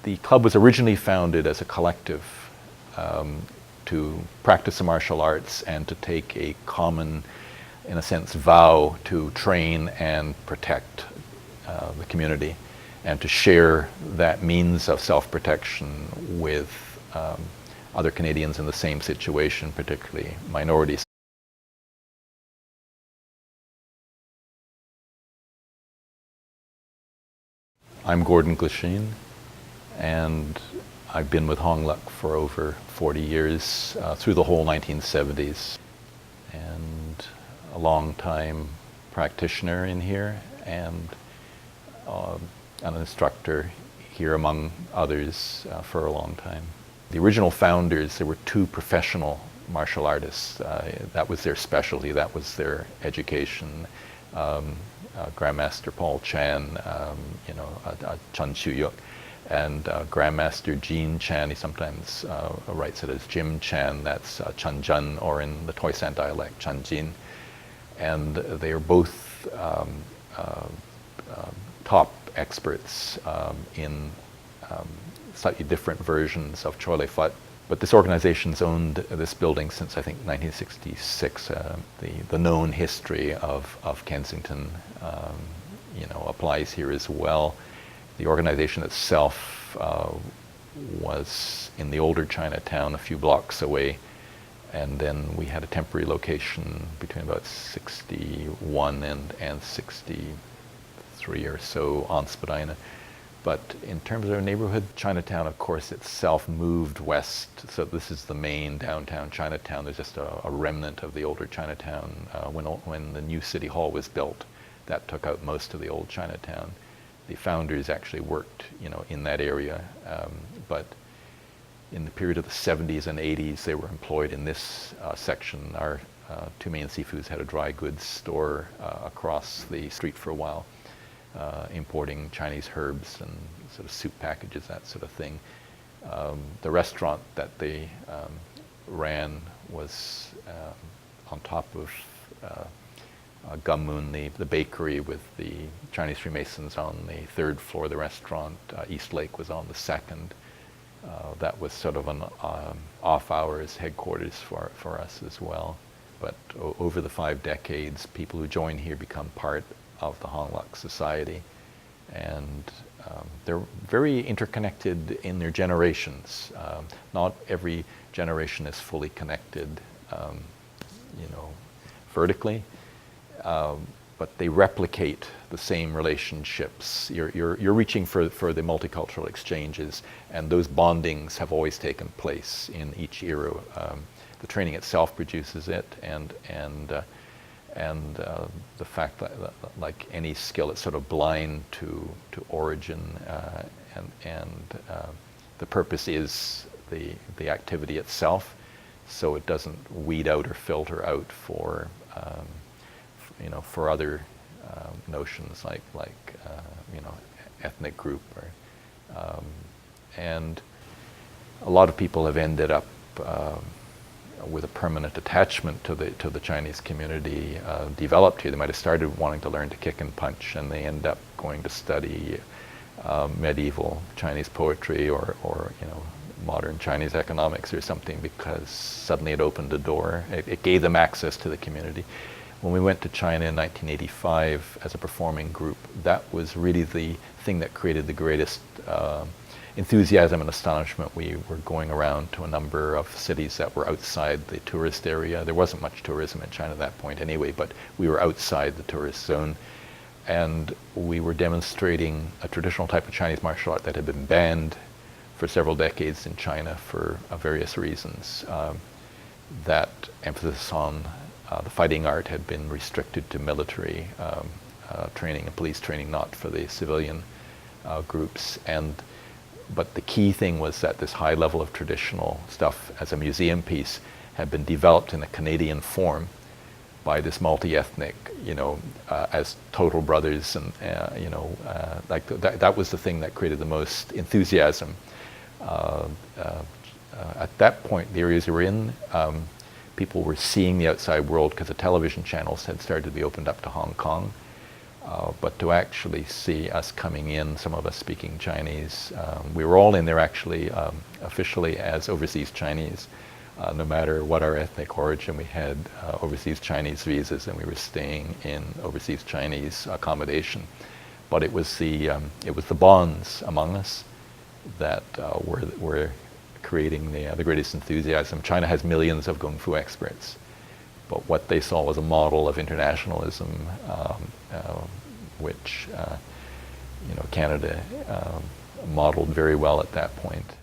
The club was originally founded as a collective to practice the martial arts and to take a common, in a sense, vow to train and protect the community and to share that means of self-protection with other Canadians in the same situation, particularly minorities. I'm Gordon Glasheen, and I've been with Hong Luk for over 40 years, through the whole 1970s, and a long time practitioner in here and an instructor here among others for a long time. The original founders, there were two professional martial artists. That was their specialty, that was their education. Grandmaster Paul Chan, Chun Chu Yuk, and Grandmaster Jean Chan. He sometimes writes it as Jim Chan. That's Chun Jun, or in the Toisan dialect, Chun Jin. And they are both top experts in slightly different versions of Choi Lei Fut. But this organization's owned this building since, I think, 1966. The known history of Kensington, applies here as well. The organization itself was in the older Chinatown, a few blocks away, and then we had a temporary location between about 61 and 63 or so on Spadina. But in terms of our neighborhood, Chinatown, of course, itself moved west. So this is the main downtown Chinatown. There's just a remnant of the older Chinatown. When the new City Hall was built, that took out most of the old Chinatown. The founders actually worked, in that area. But in the period of the 70s and 80s, they were employed in this section. Our two main seafoods had a dry goods store across the street for a while. Importing Chinese herbs and sort of soup packages, that sort of thing. The restaurant that they ran was on top of Gum Moon, the bakery with the Chinese Freemasons on the third floor of the restaurant. East Lake was on the second. That was sort of an off-hours headquarters for us as well. But over the 5 decades, people who join here become part of the Hong Luk society, and they're very interconnected in their generations. Not every generation is fully connected, vertically, but they replicate the same relationships. You're reaching for the multicultural exchanges, and those bondings have always taken place in each era. The training itself produces it, and the fact that, like any skill, it's sort of blind to origin, and the purpose is the activity itself, so it doesn't weed out or filter out for other notions like ethnic group, and a lot of people have ended up with a permanent attachment to the Chinese community developed here. They might have started wanting to learn to kick and punch, and they end up going to study medieval Chinese poetry or modern Chinese economics or something, because suddenly it opened a door. It gave them access to the community. When we went to China in 1985 as a performing group, that was really the thing that created the greatest enthusiasm and astonishment. We were going around to a number of cities that were outside the tourist area. There wasn't much tourism in China at that point anyway, but we were outside the tourist zone. And we were demonstrating a traditional type of Chinese martial art that had been banned for several decades in China for various reasons. That emphasis on the fighting art had been restricted to military training and police training, not for the civilian groups. But the key thing was that this high level of traditional stuff as a museum piece had been developed in a Canadian form by this multi-ethnic, as total brothers, and that was the thing that created the most enthusiasm. At that point, the areas we were in, people were seeing the outside world because the television channels had started to be opened up to Hong Kong. But to actually see us coming in, some of us speaking Chinese, we were all in there actually officially as overseas Chinese. No matter what our ethnic origin, we had overseas Chinese visas, and we were staying in overseas Chinese accommodation. But it was the bonds among us that were creating the greatest enthusiasm. China has millions of Kung Fu experts, but what they saw was a model of internationalism, which Canada modeled very well at that point.